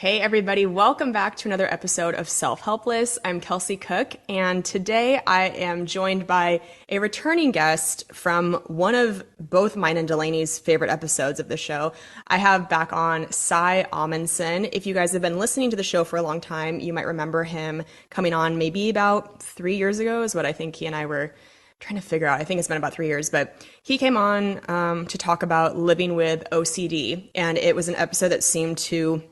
Hey everybody, welcome back to another episode of Self-Helpless. I'm Kelsey Cook, and today I am joined by a returning guest from one of both mine and Delaney's favorite episodes of the show. I have back on Cy Amundson. If you guys have been listening to the show for a long time, you might remember him coming on maybe about 3 years ago is what I think he and I were trying to figure out. I think it's been about 3 years, but he came on to talk about living with OCD, and it was an episode that seemed to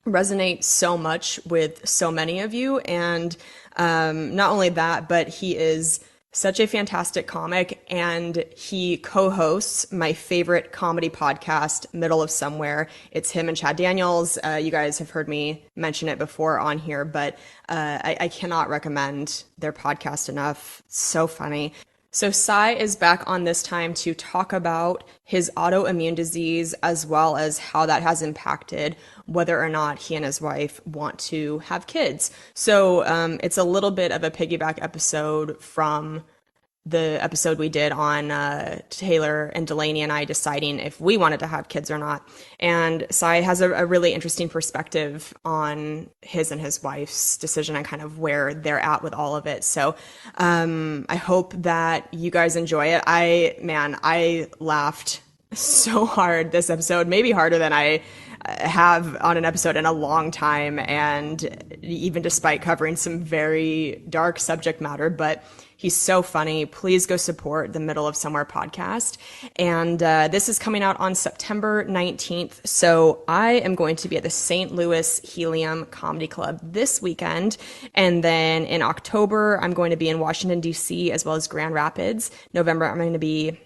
resonate so much with so many of you. And not only that, but he is such a fantastic comic, and he co-hosts my favorite comedy podcast, Middle of Somewhere. It's him and Chad Daniels. You guys have heard me mention it before on here, but I cannot recommend their podcast enough. It's so funny. So Cy is back on this time to talk about his autoimmune disease, as well as how that has impacted whether or not he and his wife want to have kids. So it's a little bit of a piggyback episode from the episode we did on Taylor and Delaney and I deciding if we wanted to have kids or not. And Cy has a really interesting perspective on his and his wife's decision and kind of where they're at with all of it. So I hope that you guys enjoy it. I laughed so hard this episode, maybe harder than I have on an episode in a long time, and even despite covering some very dark subject matter, but he's so funny. Please go support the Middle of Somewhere podcast. And this is coming out on September 19th. So I am going to be at the St. Louis Helium Comedy Club this weekend. And then in October, I'm going to be in Washington, D.C., as well as Grand Rapids. November, I'm going to be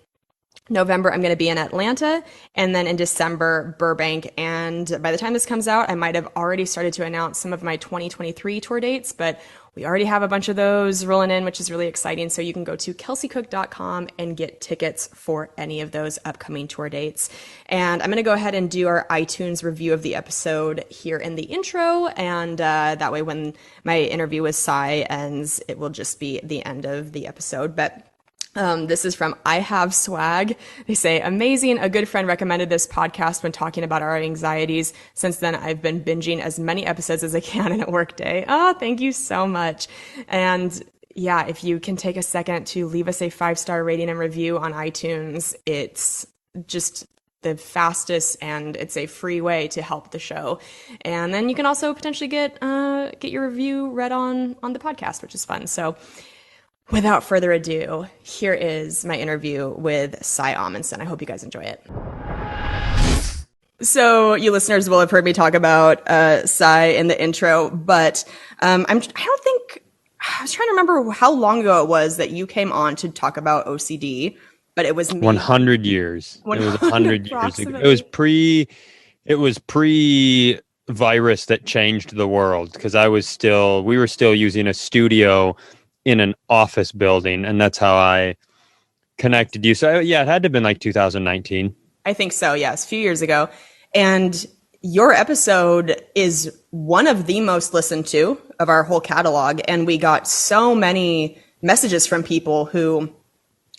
in Atlanta, and then in December, Burbank. And by the time this comes out, I might have already started to announce some of my 2023 tour dates, but we already have a bunch of those rolling in, which is really exciting. So you can go to kelseycook.com and get tickets for any of those upcoming tour dates. And I'm going to go ahead and do our iTunes review of the episode here in the intro. And that way, when my interview with Cy ends, it will just be the end of the episode. But this is from I Have Swag. They say, amazing. A good friend recommended this podcast when talking about our anxieties. Since then, I've been binging as many episodes as I can in a work day. Oh, thank you so much. And yeah, if you can take a second to leave us a 5-star rating and review on iTunes, it's just the fastest and it's a free way to help the show. And then you can also potentially get your review read on the podcast, which is fun. So without further ado, here is my interview with Cy Amundson. I hope you guys enjoy it. So you listeners will have heard me talk about Cy in the intro, but I was trying to remember how long ago it was that you came on to talk about OCD, but it was 100 years. 100 it was 100 years ago. It was pre virus that changed the world, because we were still using a studio in an office building, and that's how I connected you. So yeah, it had to have been like 2019. I think so, yes, a few years ago. And your episode is one of the most listened to of our whole catalog, and we got so many messages from people who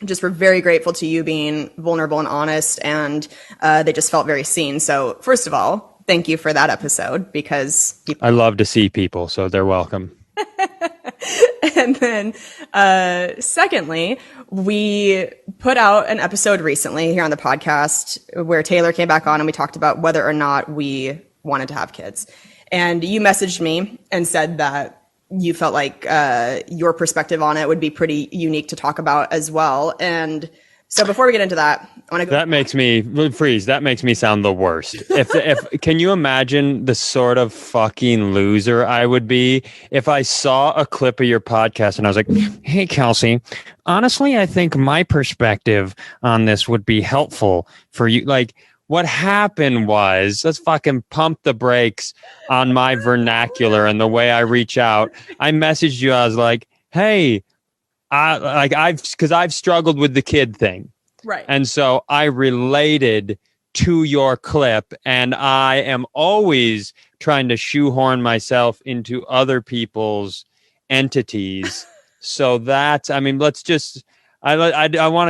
just were very grateful to you being vulnerable and honest, and they just felt very seen. So first of all, thank you for that episode, because I love to see people, so they're welcome. And then, secondly, we put out an episode recently here on the podcast where Taylor came back on and we talked about whether or not we wanted to have kids. And you messaged me and said that you felt like your perspective on it would be pretty unique to talk about as well. And so before we get into that, I want to go. That makes me sound the worst. If can you imagine the sort of fucking loser I would be if I saw a clip of your podcast and I was like, "Hey, Kelsey, honestly, I think my perspective on this would be helpful for you." Like, what happened was, let's fucking pump the brakes on my vernacular and the way I reach out. I messaged you. I was like, "Hey." I've struggled with the kid thing. Right. And so I related to your clip, and I am always trying to shoehorn myself into other people's entities. So that's, I want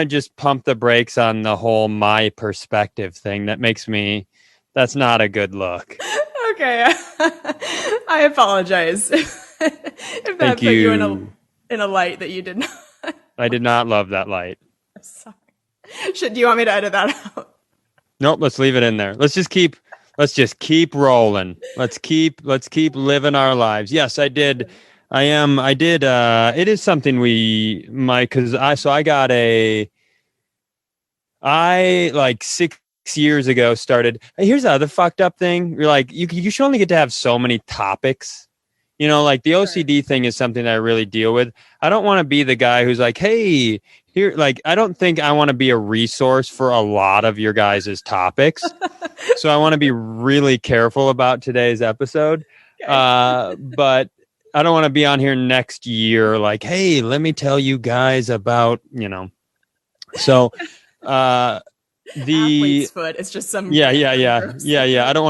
to just pump the brakes on the whole my perspective thing. That's not a good look. Okay. I apologize if that Thank put you you. in a light that you did not. I did not love that light. I'm sorry. Do you want me to edit that out? Nope, let's leave it in there. Let's just keep rolling. Let's keep living our lives. Yes, I did. I did it is something we my cuz I got a I like 6 years ago started. Here's the other fucked up thing. You're like you should only get to have so many topics. Like the Sure. OCD thing is something that I really deal with. I don't want to be the guy who's like, hey, here, like, I don't think I want to be a resource for a lot of your guys' topics. So I want to be really careful about today's episode. Okay. But I don't want to be on here next year like, hey, let me tell you guys about. So the Athlete's foot. It's just some yeah, yeah, random yeah, gross yeah, yeah. thing. I don't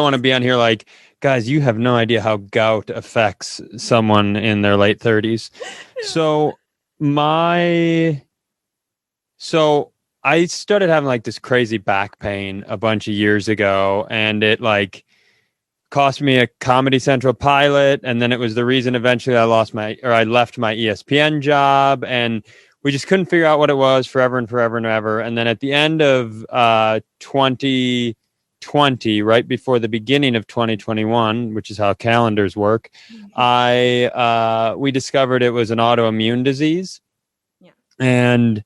want to be on here like, guys, you have no idea how gout affects someone in their late 30s. So my so I started having like this crazy back pain a bunch of years ago, and it like cost me a Comedy Central pilot, and then it was the reason eventually I left my ESPN job, and we just couldn't figure out what it was forever and forever and ever. And then at the end of 2020, right before the beginning of 2021, which is how calendars work, we discovered it was an autoimmune disease. Yeah. And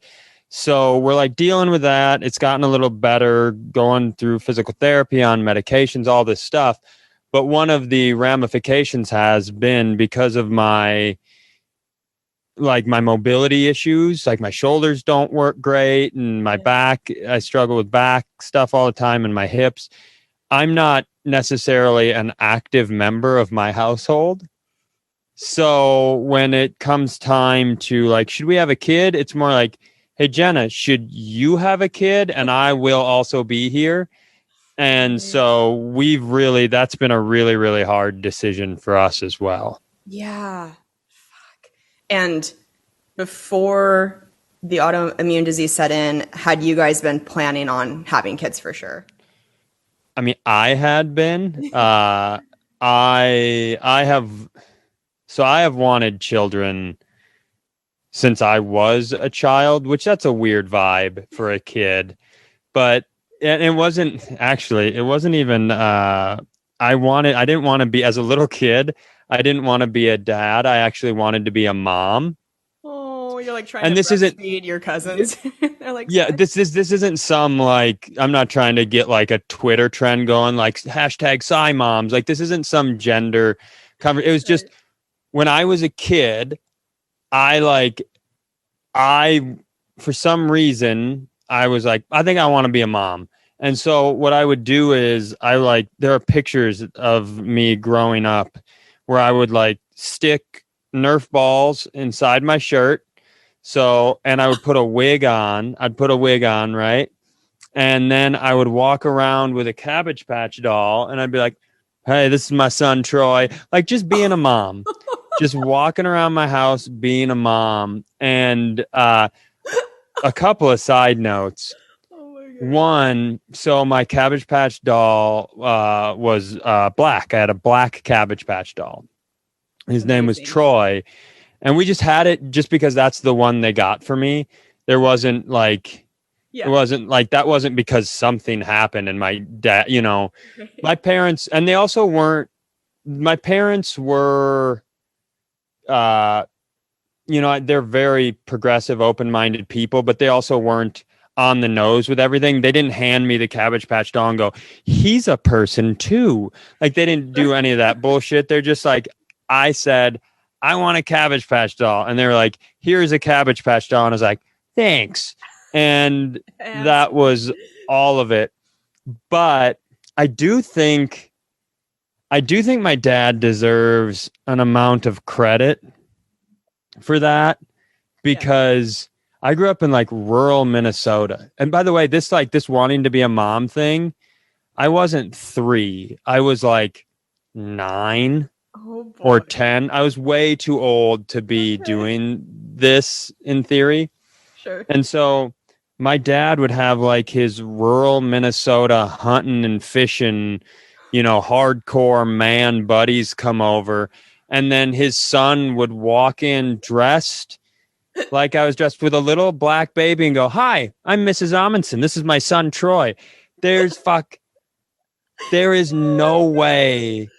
so we're like dealing with that. It's gotten a little better, going through physical therapy on medications, all this stuff. But one of the ramifications has been because of my mobility issues, like my shoulders don't work great and my back, I struggle with back stuff all the time, and my hips. I'm not necessarily an active member of my household. So when it comes time to like, should we have a kid? It's more like, hey, Jenna, should you have a kid? And I will also be here. And so that's been a really, really hard decision for us as well. Yeah. Fuck. And before the autoimmune disease set in, had you guys been planning on having kids for sure? I mean, I had been, I have wanted children since I was a child, which that's a weird vibe for a kid, but it wasn't even, I didn't want to be, as a little kid, I didn't want to be a dad. I actually wanted to be a mom. Oh, you're like trying And to this isn't, breastfeed your cousins. They're like, yeah, this isn't some like, I'm not trying to get like a Twitter trend going, like hashtag Psy moms. Like this isn't some gender it was just when I was a kid, I for some reason, I was like, I think I want to be a mom. And so what I would do is there are pictures of me growing up where I would like stick Nerf balls inside my shirt. So, and I would put a wig on. I'd put a wig on, right? And then I would walk around with a Cabbage Patch doll, and I'd be like, hey, this is my son, Troy. Like just being a mom, just walking around my house, being a mom. And a couple of side notes. oh my God. One, so my Cabbage Patch doll was black. I had a black Cabbage Patch doll. His name was Troy. And we just had it just because that's the one they got for me. There wasn't like, It wasn't like, that wasn't because something happened and my dad, my parents, and they also weren't, my parents were, they're very progressive, open-minded people, but they also weren't on the nose with everything. They didn't hand me the Cabbage Patch doll and go, he's a person too. Like they didn't do any of that bullshit. They're just like, I said, I want a Cabbage Patch doll. And they were like, here's a Cabbage Patch doll. And I was like, thanks. And that was all of it. But I do think my dad deserves an amount of credit for that because I grew up in like rural Minnesota. And by the way, this wanting to be a mom thing, I wasn't 3. I was like 9 or 10. I was way too old to be doing this in theory. Sure. And so my dad would have like his rural Minnesota hunting and fishing hardcore man buddies come over, and then his son would walk in dressed like I was dressed with a little black baby and go, "Hi, I'm Mrs. Amundson. This is my son Troy." There's fuck. There is no way.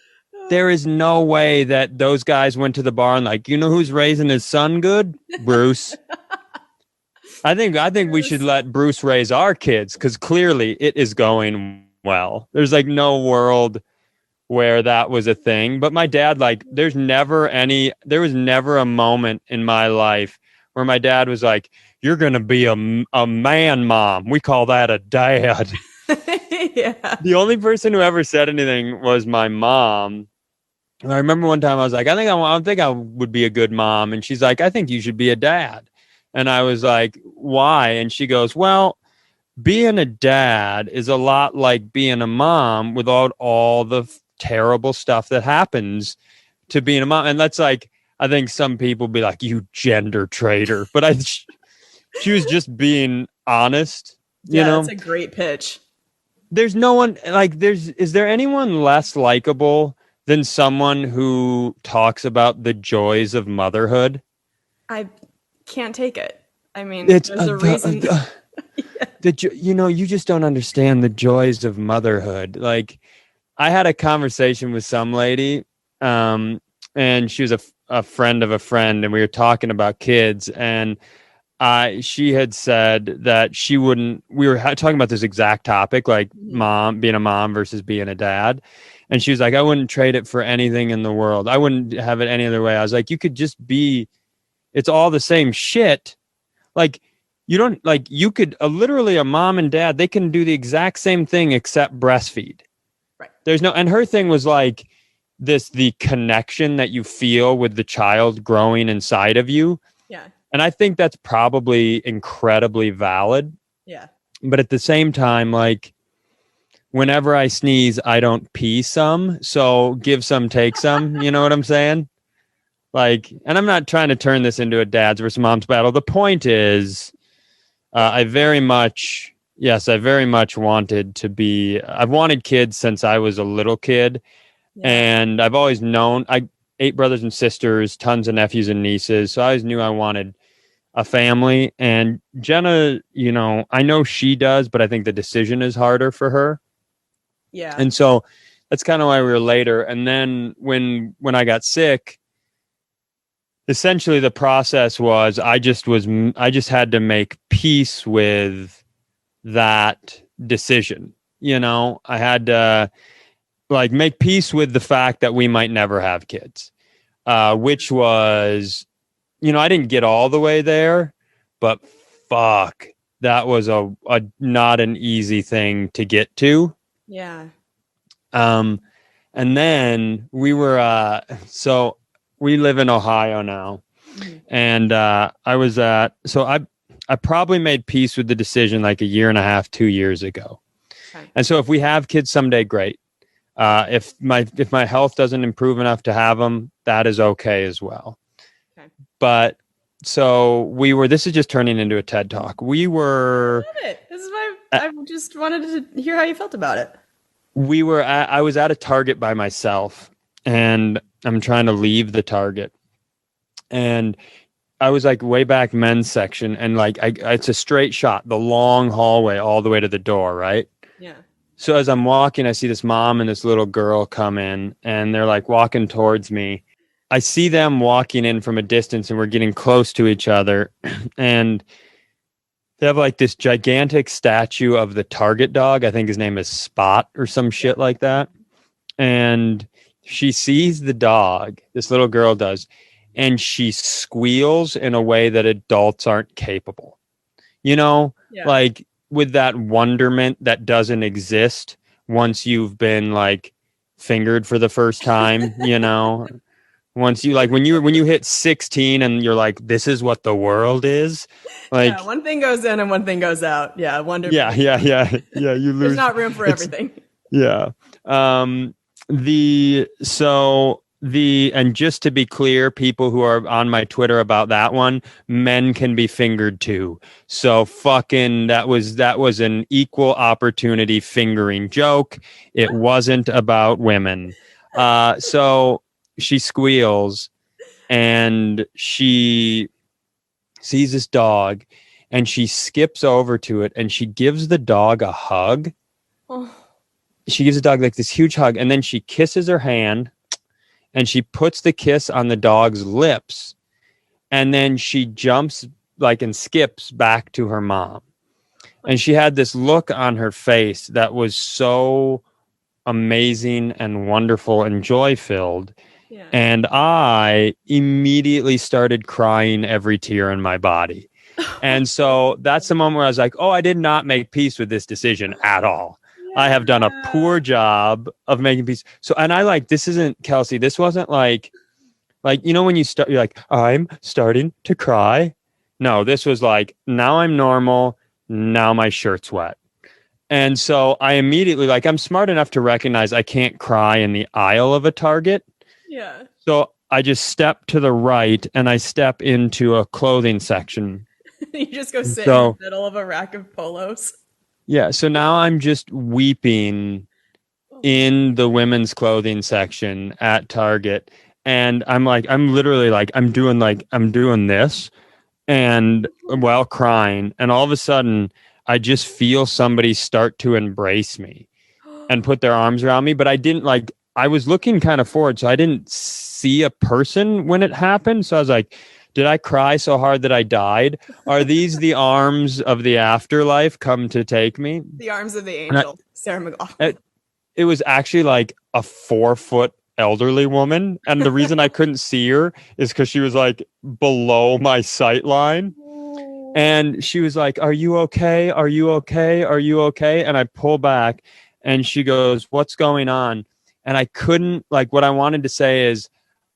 There is no way that those guys went to the bar and like, who's raising his son good? Bruce. I think we should let Bruce raise our kids because clearly it is going well. There's like no world where that was a thing. But my dad, like, there was never a moment in my life where my dad was like, "You're going to be a man, mom. We call that a dad." Yeah. The only person who ever said anything was my mom. And I remember one time I was like, I don't think I would be a good mom. And she's like, "I think you should be a dad." And I was like, "Why?" And she goes, "Well, being a dad is a lot like being a mom without all the terrible stuff that happens to being a mom." And that's like, I think some people be like, "You gender traitor." But she was just being honest, Yeah, that's a great pitch. There's no one like, is there anyone less likable than someone who talks about the joys of motherhood? I can't take it. I mean, It's there's a reason. You just don't understand the joys of motherhood. Like, I had a conversation with some lady, and she was a friend of a friend, and we were talking about kids, and she had said that she wouldn't. We were talking about this exact topic, like being a mom versus being a dad, and she was like, "I wouldn't trade it for anything in the world. I wouldn't have it any other way." I was like, "You could just be. It's all the same shit. Like, you don't like. You could literally a mom and dad. They can do the exact same thing except breastfeed. Right. There's no." And her thing was like the connection that you feel with the child growing inside of you. Yeah. And I think that's probably incredibly valid. Yeah. But at the same time, like, whenever I sneeze, I don't pee some. So give some, take some. You know what I'm saying? Like, and I'm not trying to turn this into a dad's versus mom's battle. The point is, I very much wanted to be, I've wanted kids since I was a little kid. Yeah. And I've always known, 8 brothers and sisters, tons of nephews and nieces. So I always knew I wanted a family. And Jenna, I know she does, but I think the decision is harder for her. Yeah. And so that's kind of why we were later. And then when I got sick, essentially the process was I just had to make peace with that decision. I had to like make peace with the fact that we might never have kids, which was, I didn't get all the way there, but fuck, that was a not an easy thing to get to. Yeah. And then we were, so we live in Ohio now. Mm-hmm. And I probably made peace with the decision like a year and a half, 2 years ago. Okay. And so if we have kids someday, great. If my health doesn't improve enough to have them, that is okay as well. Okay. But so this is just turning into a TED Talk. We were. I love it. This is why I just wanted to hear how you felt about it. I was at a Target by myself, and I'm trying to leave the Target, and I was like way back men's section, and like it's a straight shot, the long hallway all the way to the door, right? Yeah. So as I'm walking, I see this mom and this little girl come in, and they're like walking towards me. I see them walking in from a distance, and we're getting close to each other, and they have like this gigantic statue of the Target dog. I think his name is Spot or some shit like that. And she sees the dog, this little girl does, and she squeals in a way that adults aren't capable. Like with that wonderment that doesn't exist once you've been like fingered for the first time, once you like when you hit 16 and you're like, this is what the world is. Like, yeah, one thing goes in and one thing goes out. Yeah, wonderful. Yeah. You lose. There's not room for everything. Yeah. So and just to be clear, people who are on my Twitter about that one, men can be fingered too. So fucking that was an equal opportunity fingering joke. It wasn't about women. So she squeals and she sees this dog and she skips over to it and she gives the dog a hug. Oh. She gives the dog like this huge hug and then she kisses her hand and she puts the kiss on the dog's lips and then she jumps like and skips back to her mom. And she had this look on her face that was so amazing and wonderful and joy filled. Yeah. And I immediately started crying every tear in my body. And so that's the moment where I was like, oh, I did not make peace with this decision at all. I have done a poor job of making peace. So, and I like, this isn't Kelsey. This wasn't like, you know, when you start, you're like, I'm starting to cry. No, this was like, now I'm normal. Now my shirt's wet. And so I immediately, like, I'm smart enough to recognize I can't cry in the aisle of a Target. Yeah. So I just step to the right and I step into a clothing section. You just go sit in the middle of a rack of polos. Yeah. So now I'm just weeping in the women's clothing section at Target. And I'm literally like, I'm doing this and while crying. And all of a sudden, I just feel somebody start to embrace me and put their arms around me. But I didn't I was looking kind of forward. So I didn't see a person when it happened. So I was like, did I cry so hard that I died? Are these the arms of the afterlife come to take me? The arms of the angel, Sarah McLachlan. It was actually like a 4-foot elderly woman. And the reason I couldn't see her is because she was like below my sight line. And she was like, are you okay? Are you okay? Are you okay? And I pull back and she goes, what's going on? And I couldn't, what I wanted to say is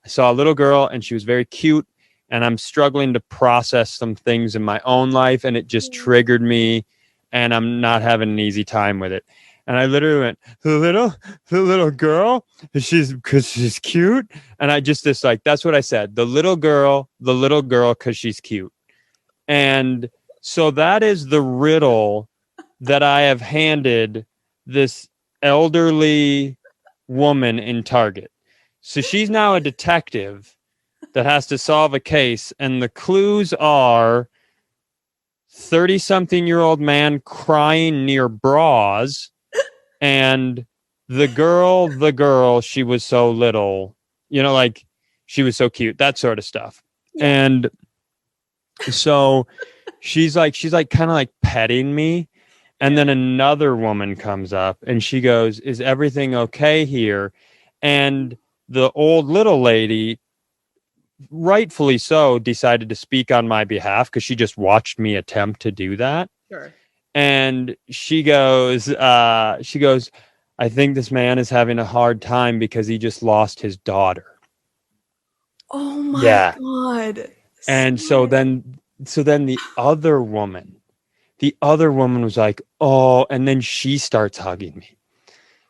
I saw a little girl and she was very cute and I'm struggling to process some things in my own life and it just triggered me and I'm not having an easy time with it. And I literally went, the little girl, because she's cute. And I just that's what I said. The little girl, because she's cute. And so that is the riddle that I have handed this elderly woman in Target. So she's now a detective that has to solve a case. And the clues are 30-something-year-old man crying near bras. And the girl, she was so little, she was so cute, that sort of stuff. Yeah. And so she's kind of petting me. And then another woman comes up and she goes, is everything okay here? And the old little lady, rightfully so, decided to speak on my behalf because she just watched me attempt to do that. Sure. And she goes, I think this man is having a hard time because he just lost his daughter. Oh my God. And so then the other woman was like, oh, and then she starts hugging me.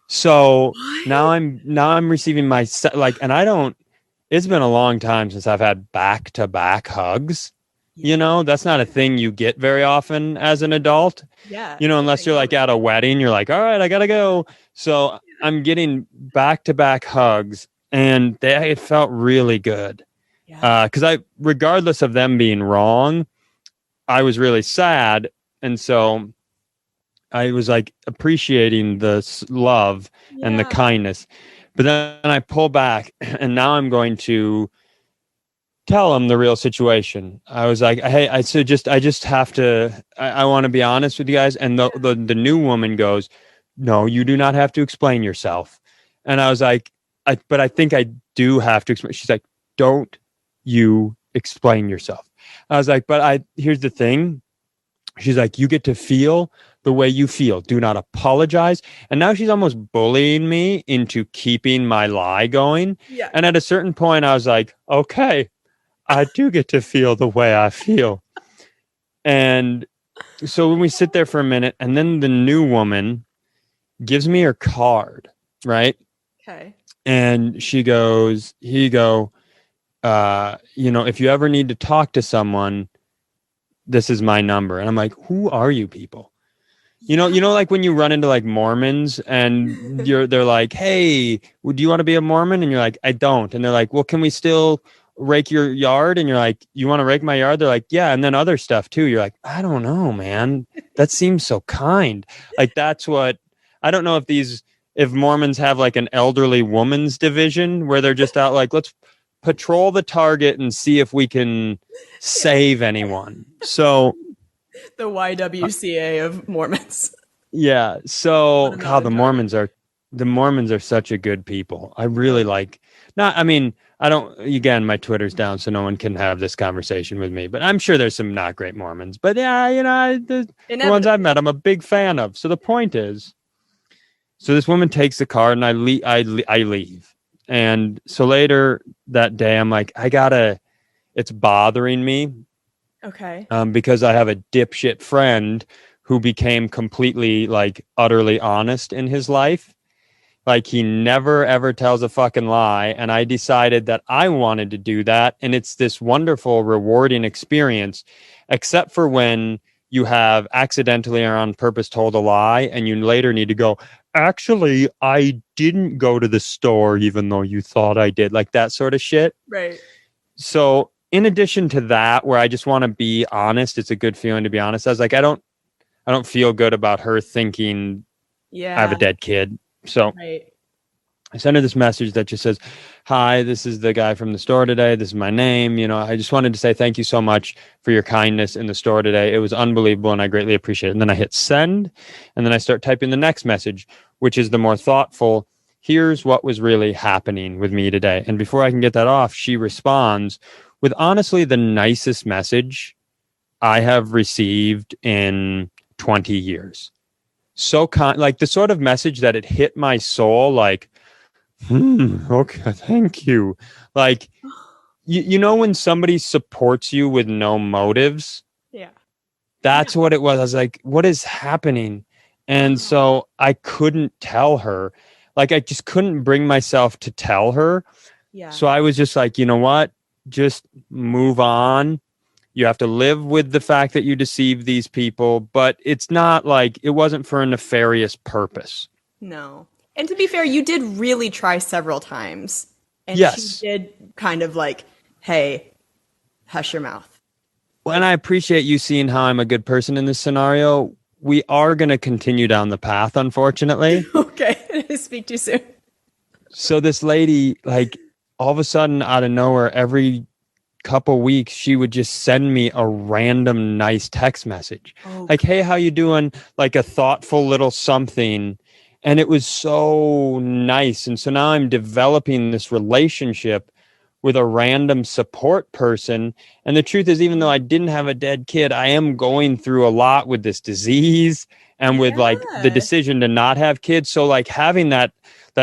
So now I'm receiving my, and it's been a long time since I've had back-to-back hugs. Yeah. That's not a thing you get very often as an adult. Yeah. Unless you're at a wedding, you're like, all right, I gotta go. So I'm getting back-to-back hugs and it felt really good. Yeah. Because regardless of them being wrong, I was really sad. And so I was appreciating the love and the kindness. But then I pull back and now I'm going to tell him the real situation. I was like, hey, I just have to, I want to be honest with you guys. And the new woman goes, no, you do not have to explain yourself. And I was like, but I think I do have to explain. She's like, don't you explain yourself. I was like, but here's the thing. She's like, you get to feel the way you feel. Do not apologize. And now she's almost bullying me into keeping my lie going. Yeah. And at a certain point, I was like, okay, I do get to feel the way I feel. And so when we sit there for a minute, and then the new woman gives me her card, right? Okay. And she goes, here you go. If you ever need to talk to someone, this is my number. And I'm like, who are you people? Like when you run into like Mormons and they're like, hey, do you want to be a Mormon? And you're like, I don't. And they're like, well, can we still rake your yard? And you're like, you want to rake my yard? They're like, yeah. And then other stuff too. You're like, I don't know, man. That seems so kind. Like that's what, I don't know if Mormons have like an elderly woman's division where they're just out like, let's patrol the target and see if we can save anyone. So the YWCA of Mormons. yeah. So God, the Mormons are such a good people. I really like I don't, again, my Twitter's down, so no one can have this conversation with me, but I'm sure there's some not great Mormons, but yeah, the ones I've met, I'm a big fan of. So the point is, so this woman takes the car and I leave. And so later that day, I'm like, it's bothering me. Okay. Because I have a dipshit friend who became completely like utterly honest in his life. Like he never ever tells a fucking lie. And I decided that I wanted to do that. And it's this wonderful, rewarding experience, except for when you have accidentally or on purpose told a lie and you later need to go, actually, I didn't go to the store even though you thought I did. Like that sort of shit. Right. So in addition to that, where I just want to be honest, it's a good feeling to be honest. I was like, I don't feel good about her thinking I have a dead kid. So right. I sent her this message that just says, hi, this is the guy from the store today. This is my name. I just wanted to say thank you so much for your kindness in the store today. It was unbelievable and I greatly appreciate it. And then I hit send and then I start typing the next message, which is the more thoughtful. Here's what was really happening with me today. And before I can get that off, she responds with honestly the nicest message I have received in 20 years. So like the sort of message that it hit my soul, like, okay, thank you. Like, when somebody supports you with no motives, yeah, that's what it was. I was like, what is happening? And so I couldn't tell her, like, I just couldn't bring myself to tell her. Yeah. So I was just like, you know what? Just move on. You have to live with the fact that you deceived these people, but it's not like it wasn't for a nefarious purpose. No. And to be fair, you did really try several times. And yes. She did kind of like, hey, hush your mouth. Well, and I appreciate you seeing how I'm a good person in this scenario. We are going to continue down the path, unfortunately. Okay. Speak too soon. So this lady, like, all of a sudden, out of nowhere, every couple weeks, she would just send me a random nice text message. Oh, like, hey, how you doing? Like a thoughtful little something. And it was so nice. And so now I'm developing this relationship with a random support person. And the truth is, even though I didn't have a dead kid, I am going through a lot with this disease and with like the decision to not have kids. So like having that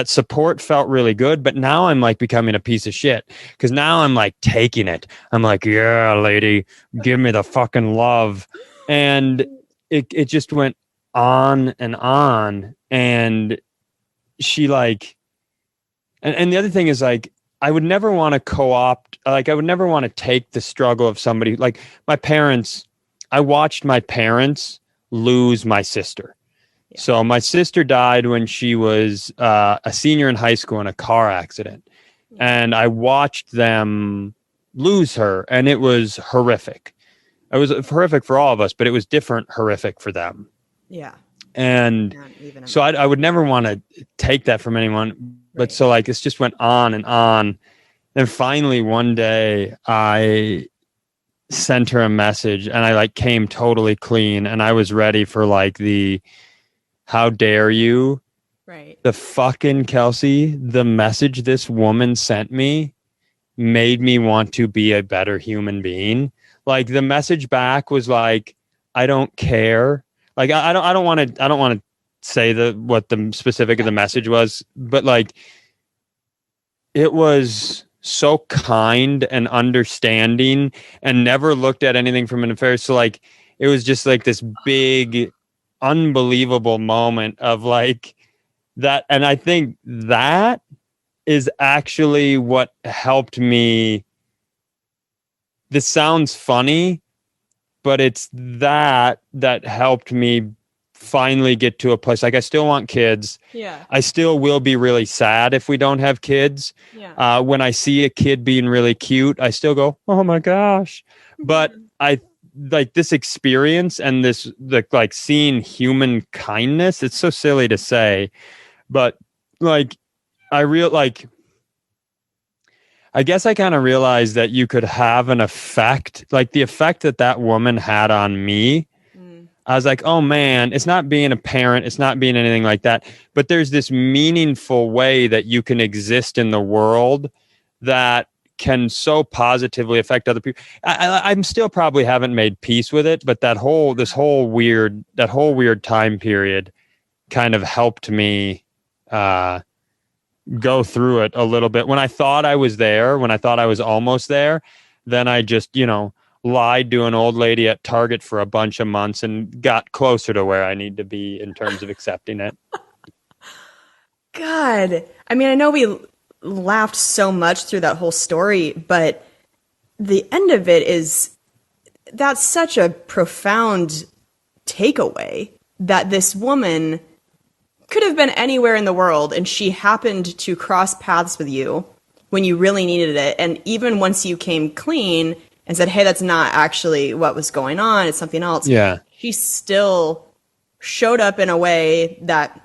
support felt really good, but now I'm like becoming a piece of shit because now I'm like taking it. I'm like, yeah, lady, give me the fucking love. And it just went on and on. And she like, and the other thing is like, I would never want to co-opt, like I would never want to take the struggle of somebody like my parents. I watched my parents lose my sister. Yeah. So my sister died when she was a senior in high school in a car accident. Yeah. And I watched them lose her and it was horrific. It was horrific for all of us, but it was different horrific for them. Yeah. And so I would never want to take that from anyone. But so like, this just went on and on. And finally one day I sent her a message and I like came totally clean and I was ready for like the, how dare you? Right. The fucking Kelsey, the message this woman sent me made me want to be a better human being. Like the message back was like, I don't care. Like I don't want to say what the specific of the message was, but like it was so kind and understanding and never looked at anything from an affair. So like it was just like this big unbelievable moment of like that. And I think that is actually what helped me. This sounds funny, but it's that helped me finally get to a place. Like, I still want kids. Yeah. I still will be really sad if we don't have kids. Yeah. When I see a kid being really cute, I still go, oh my gosh. But I like this experience and like seeing human kindness. It's so silly to say, but like I guess I kind of realized that you could have an effect, like the effect that woman had on me. I was like, oh man, it's not being a parent, it's not being anything like that, but there's this meaningful way that you can exist in the world that can so positively affect other people. I'm still probably haven't made peace with it, but that whole weird time period kind of helped me go through it a little bit. When I thought I was there, when I thought I was almost there, then I just, lied to an old lady at Target for a bunch of months and got closer to where I need to be in terms of accepting it. God. I mean, I know we laughed so much through that whole story, but the end of it is that's such a profound takeaway that this woman could have been anywhere in the world and she happened to cross paths with you when you really needed it. And even once you came clean and said, hey, that's not actually what was going on, it's something else. Yeah. She still showed up in a way that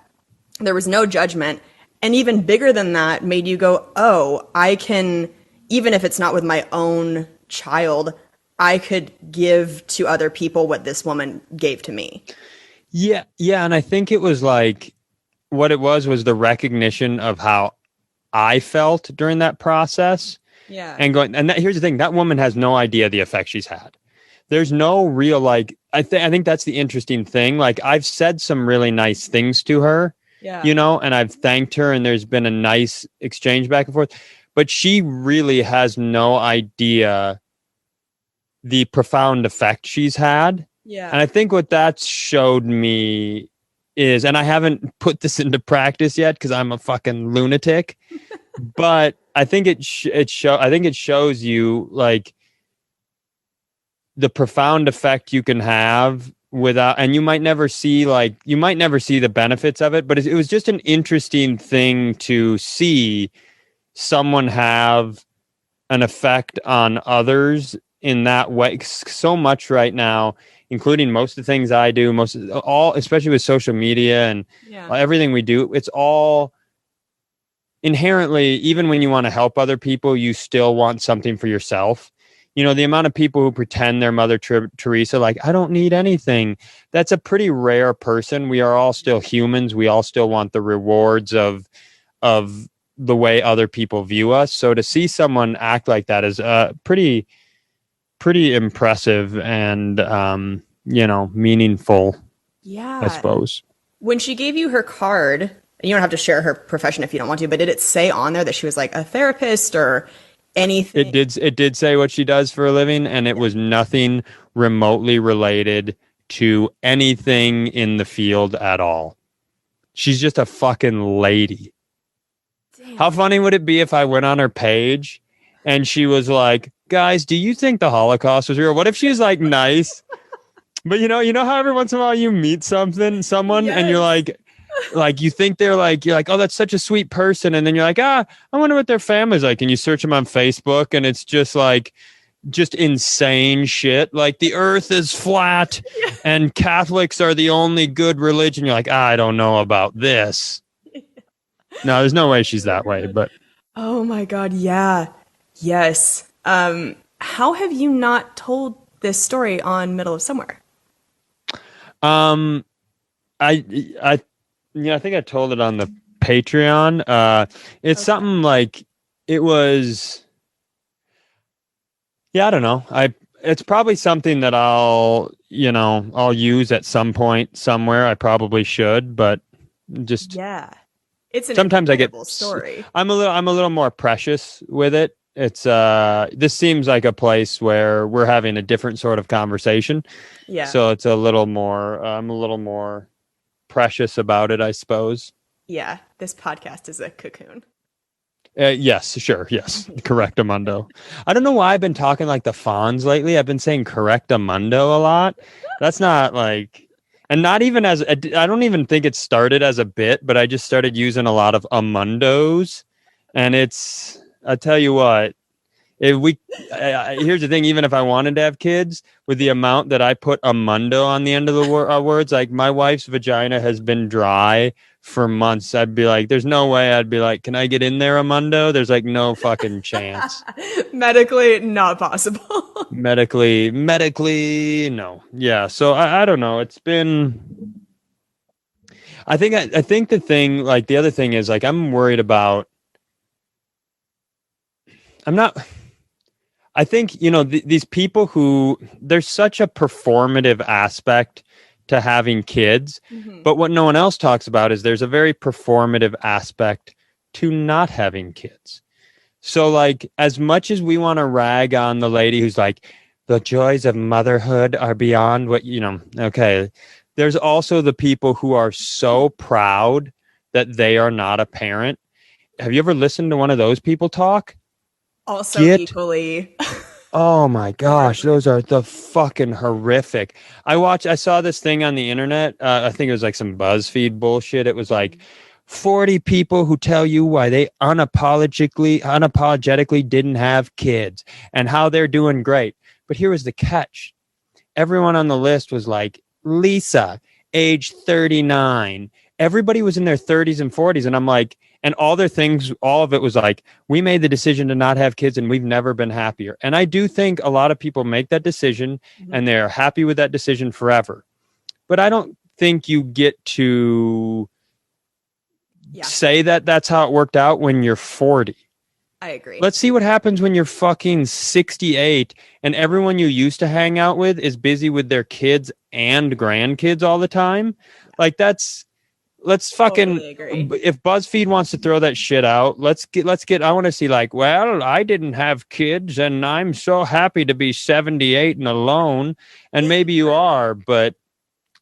there was no judgment. And even bigger than that, made you go, oh, I can, even if it's not with my own child, I could give to other people what this woman gave to me. Yeah. Yeah. And I think it was like, what it was the recognition of how I felt during that process. Yeah. And here's the thing, that woman has no idea the effect she's had. There's no real, like, I think that's the interesting thing. Like, I've said some really nice things to her, Yeah. and I've thanked her and there's been a nice exchange back and forth, but she really has no idea the profound effect she's had. Yeah. And I think what that showed me is, and I haven't put this into practice yet because I'm a fucking lunatic, but I think it shows you like the profound effect you can have without, and you might never see the benefits of it, but it was just an interesting thing to see someone have an effect on others in that way. So much right now, including most of the things I do, especially with social media and everything we do, it's all inherently, even when you want to help other people, you still want something for yourself. The amount of people who pretend they're Mother Teresa, like, I don't need anything. That's a pretty rare person. We are all still humans. We all still want the rewards of the way other people view us. So to see someone act like that is pretty impressive and, meaningful. Yeah. I suppose. When she gave you her card, you don't have to share her profession if you don't want to, but did it say on there that she was like a therapist or anything? It did say what she does for a living, and it was nothing remotely related to anything in the field at all. She's just a fucking lady. Damn. How funny would it be if I went on her page and she was like, guys, do you think the Holocaust was real? What if she's like nice? But you know how every once in a while you meet someone and you're like you think you're like, oh, that's such a sweet person. And then you're like, I wonder what their family's like. And you search them on Facebook and it's just insane shit. Like, the earth is flat and Catholics are the only good religion. You're like, I don't know about this. No, there's no way she's that way, but. Oh my God. Yeah. Yes. How have you not told this story on Middle of Somewhere? I think I told it on the Patreon. It's something like it was. Yeah, I don't know. It's probably something that I'll use at some point somewhere. I probably should, but just it's an sometimes I get story. I'm a little more precious with it. It's this seems like a place where we're having a different sort of conversation. Yeah. So it's I'm a little more precious about it, I suppose. Yeah, this podcast is a cocoon. Yes, sure. Yes. Correctamundo. I don't know why I've been talking like the Fonz lately. I've been saying correctamundo a lot. That's not like, and not even as, I don't even think it started as a bit, but I just started using a lot of amundos. And I tell you what, if we, here's the thing, even if I wanted to have kids, with the amount that I put amundo on the end of the words, like my wife's vagina has been dry for months. I'd be like, there's no way. I'd be like, can I get in there, amundo? There's like no fucking chance. Medically, not possible. Medically, no. Yeah. So I don't know. It's been, I think the thing, like the other thing is like, I'm worried about, I'm not, I think, these people who there's such a performative aspect to having kids, but what no one else talks about is there's a very performative aspect to not having kids. So like as much as we want to rag on the lady who's like, the joys of motherhood are beyond what, okay, there's also the people who are so proud that they are not a parent. Have you ever listened to one of those people talk? Also equally. Oh my gosh, those are the fucking horrific. I saw this thing on the internet. I think it was like some BuzzFeed bullshit. It was like 40 people who tell you why they unapologetically didn't have kids and how they're doing great. But here was the catch. Everyone on the list was like Lisa, age 39. Everybody was in their 30s and 40s. And I'm like, and all of it was like, we made the decision to not have kids and we've never been happier. And I do think a lot of people make that decision and they're happy with that decision forever. But I don't think you get to say that that's how it worked out when you're 40. I agree. Let's see what happens when you're fucking 68 and everyone you used to hang out with is busy with their kids and grandkids all the time. Like let's fucking, totally, if BuzzFeed wants to throw that shit out, let's get, I want to see like, well, I didn't have kids and I'm so happy to be 78 and alone. And maybe you are, but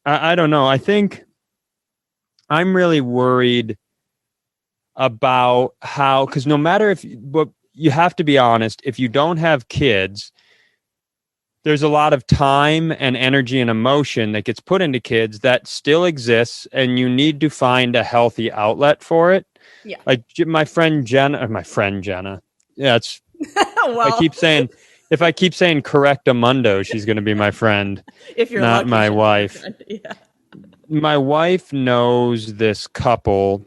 I don't know. I think I'm really worried about how, because no matter but you have to be honest, if you don't have kids, there's a lot of time and energy and emotion that gets put into kids that still exists, and you need to find a healthy outlet for it. Yeah. Like my friend Jenna. Yeah, it's well. If I keep saying correctamundo, she's going to be my friend. If you're not lucky, my wife. Yeah. My wife knows this couple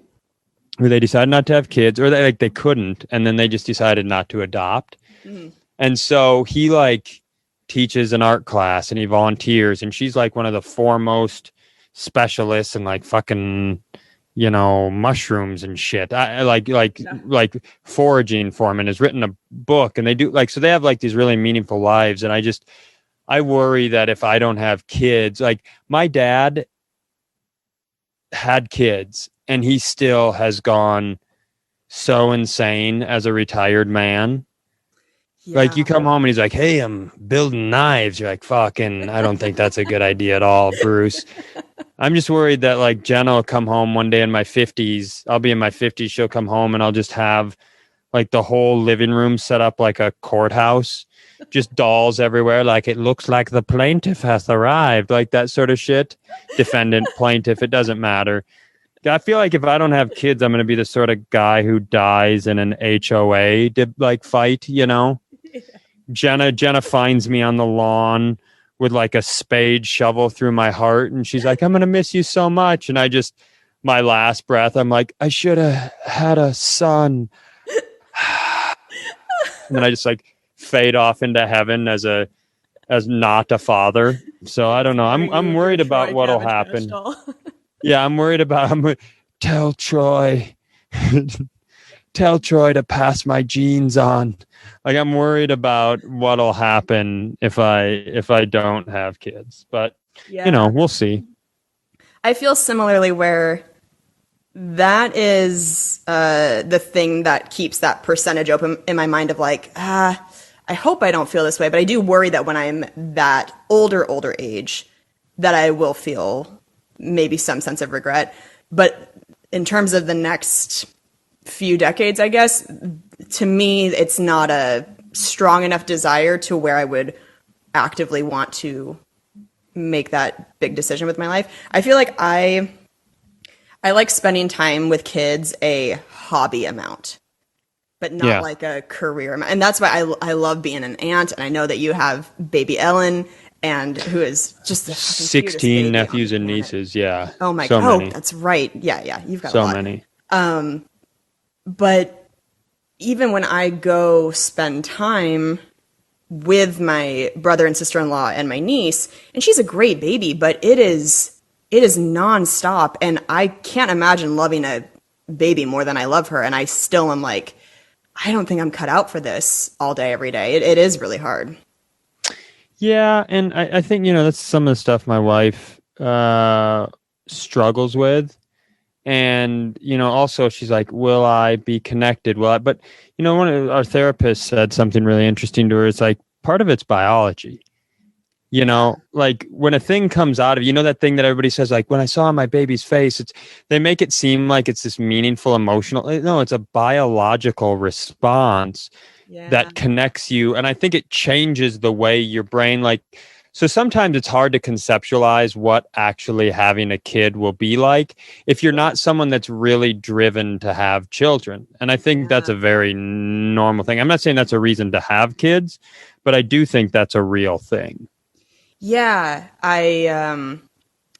where they decided not to have kids, or they couldn't, and then they just decided not to adopt. And so he like teaches an art class and he volunteers, and she's like one of the foremost specialists in like fucking, mushrooms and shit. I like foraging for him, and has written a book, and they do like, so they have like these really meaningful lives. And I worry that if I don't have kids, like my dad had kids and he still has gone so insane as a retired man. Yeah. Like you come home and he's like, hey, I'm building knives. You're like, fucking, I don't think that's a good idea at all, Bruce. I'm just worried that like Jenna will come home one day in my 50s. I'll be in my 50s. She'll come home and I'll just have like the whole living room set up like a courthouse, just dolls everywhere. Like it looks like the plaintiff has arrived, like that sort of shit. Defendant, plaintiff, it doesn't matter. I feel like if I don't have kids, I'm going to be the sort of guy who dies in an HOA fight, Yeah. Jenna finds me on the lawn with like a spade shovel through my heart. And she's like, I'm going to miss you so much. And my last breath, I'm like, I should have had a son. And then I just like fade off into heaven as not a father. So I don't know. I'm worried about what'll happen. Yeah, I'm worried about. Tell Troy to pass my genes on. Like I'm worried about what'll happen if I don't have kids. But we'll see. I feel similarly where that is the thing that keeps that percentage open in my mind of like, I hope I don't feel this way, but I do worry that when I'm that older age, that I will feel maybe some sense of regret. But in terms of the next few decades, I guess, to me, it's not a strong enough desire to where I would actively want to make that big decision with my life. I feel like I like spending time with kids a hobby amount, but not like a career amount. And that's why I love being an aunt. And I know that you have baby Ellen, and who is just the 16 nephews and nieces. Yeah. Oh my so God. many. Oh, that's right. Yeah. You've got so a lot. many. But even when I go spend time with my brother and sister-in-law and my niece, and she's a great baby, but it is nonstop, and I can't imagine loving a baby more than I love her, and I still am like, I don't think I'm cut out for this all day, every day. It is really hard. Yeah, and I think, that's some of the stuff my wife struggles with. And, also she's like, will I be connected? But, one of our therapists said something really interesting to her. It's like, part of it's biology. Like when a thing comes out of, that thing that everybody says, like when I saw my baby's face, they make it seem like it's this meaningful emotional. No, it's a biological response that connects you. And I think it changes the way your brain, so sometimes it's hard to conceptualize what actually having a kid will be like if you're not someone that's really driven to have children. And I think that's a very normal thing. I'm not saying that's a reason to have kids, but I do think that's a real thing. Yeah, I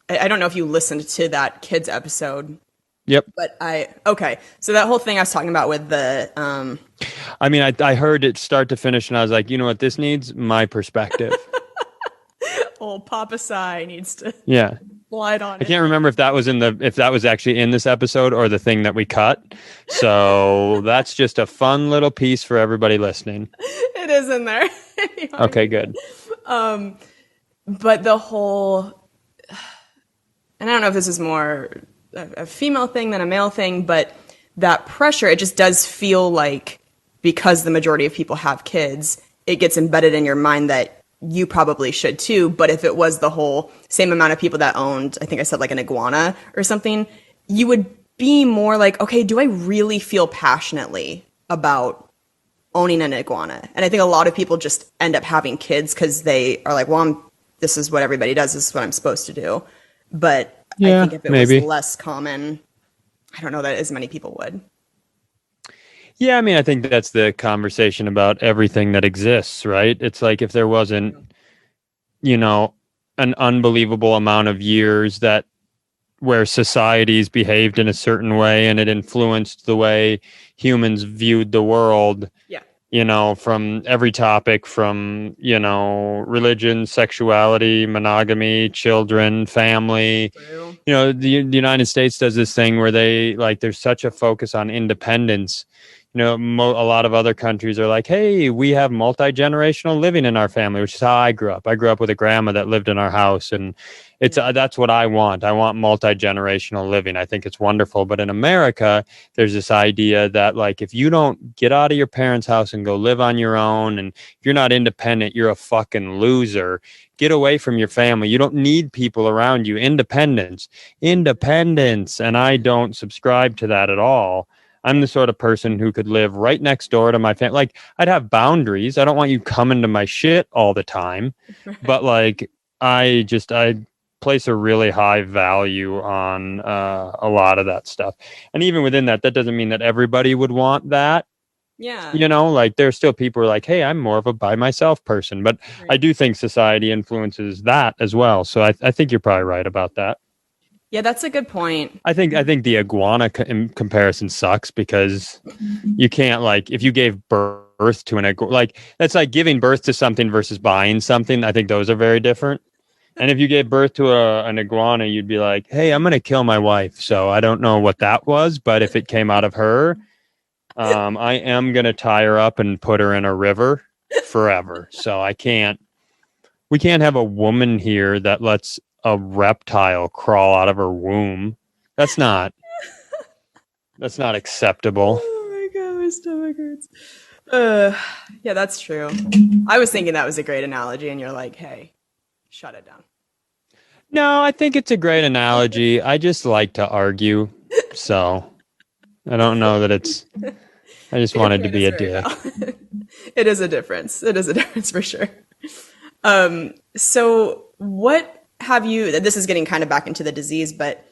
don't know if you listened to that kids episode. Yep. But okay. So that whole thing I was talking about with the I heard it start to finish, and I was like, you know what this needs? My perspective. Old Papa Sai needs to slide on it. I can't remember if that was actually in this episode or the thing that we cut. So that's just a fun little piece for everybody listening. It is in there. Okay, good. But the whole, and I don't know if this is more a female thing than a male thing, but that pressure, it just does feel like, because the majority of people have kids, it gets embedded in your mind that you probably should too. But if it was the whole same amount of people that owned, I think I said like an iguana or something, you would be more like, okay, do I really feel passionately about owning an iguana? And I think a lot of people just end up having kids because they are like, well, this is what everybody does. This is what I'm supposed to do. But I think if it was less common, I don't know that as many people would. Yeah, I think that's the conversation about everything that exists, right? It's like if there wasn't, an unbelievable amount of years where societies behaved in a certain way and it influenced the way humans viewed the world. Yeah. From every topic, from, religion, sexuality, monogamy, children, family. True. The United States does this thing where there's such a focus on independence. A lot of other countries are like, hey, we have multi-generational living in our family, which is how I grew up. I grew up with a grandma that lived in our house, and that's what I want. I want multi-generational living. I think it's wonderful. But in America, there's this idea that if you don't get out of your parents' house and go live on your own, and if you're not independent, you're a fucking loser. Get away from your family. You don't need people around you. Independence. And I don't subscribe to that at all. I'm the sort of person who could live right next door to my family. I'd have boundaries. I don't want you coming to my shit all the time. But I place a really high value on a lot of that stuff. And even within that doesn't mean that everybody would want that. Yeah. There's still people who are like, hey, I'm more of a by myself person. But I do think society influences that as well. So I think you're probably right about that. Yeah, that's a good point. I think the iguana comparison sucks because you can't if you gave birth to an iguana, that's like giving birth to something versus buying something. I think those are very different. And if you gave birth to an iguana, you'd be like, hey, I'm going to kill my wife. So I don't know what that was, but if it came out of her, I am going to tie her up and put her in a river forever. So we can't have a woman here that lets a reptile crawl out of her womb. That's not acceptable. Oh my God, my stomach hurts. Yeah, that's true. I was thinking that was a great analogy, and you're like, hey, shut it down. No, I think it's a great analogy. I just like to argue. So I don't know that I just Your wanted to point be is a very dick. valid. It is a difference. It is a difference for sure. So what have you, this is getting kind of back into the disease, but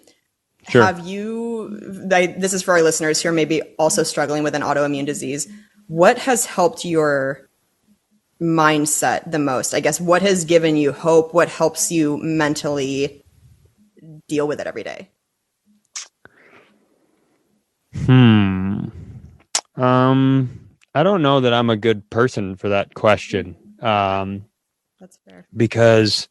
Sure. have you, this is for our listeners who are maybe also struggling with an autoimmune disease. What has helped your mindset the most? I guess what has given you hope? What helps you mentally deal with it every day? I don't know that I'm a good person for that question. That's fair. Because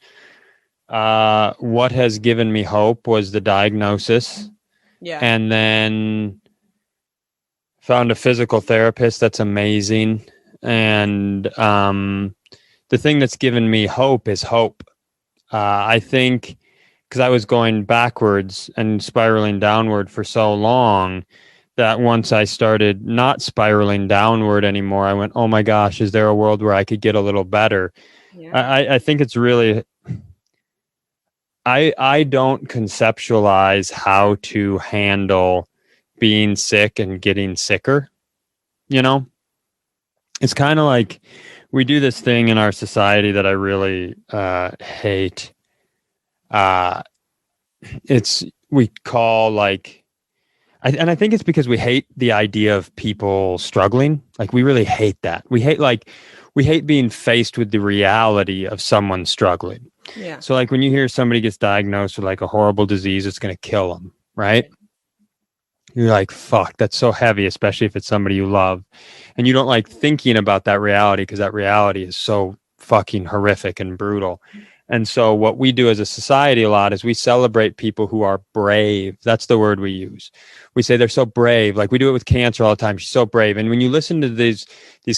what has given me hope was the diagnosis, Yeah. and then found a physical therapist that's amazing. And the thing that's given me hope is hope. I think because I was going backwards and spiraling downward for so long that once I started not spiraling downward anymore, I went, oh my gosh, is there a world where I could get a little better? Yeah. I think it's really, I don't conceptualize how to handle being sick and getting sicker. You know, it's kind of like we do this thing in our society that I really hate. Uh, it's we call like, and I think it's because we hate the idea of people struggling. Like we really hate that. We hate being faced with the reality of someone struggling. Yeah. So like when you hear somebody gets diagnosed with like a horrible disease, it's going to kill them, right? You're like, fuck, that's so heavy, especially if it's somebody you love. And you don't like thinking about that reality because that reality is so fucking horrific and brutal. And so what we do as a society a lot is we celebrate people who are brave. That's the word we use. We say they're so brave. Like we do it with cancer all the time. She's so brave. And when you listen to these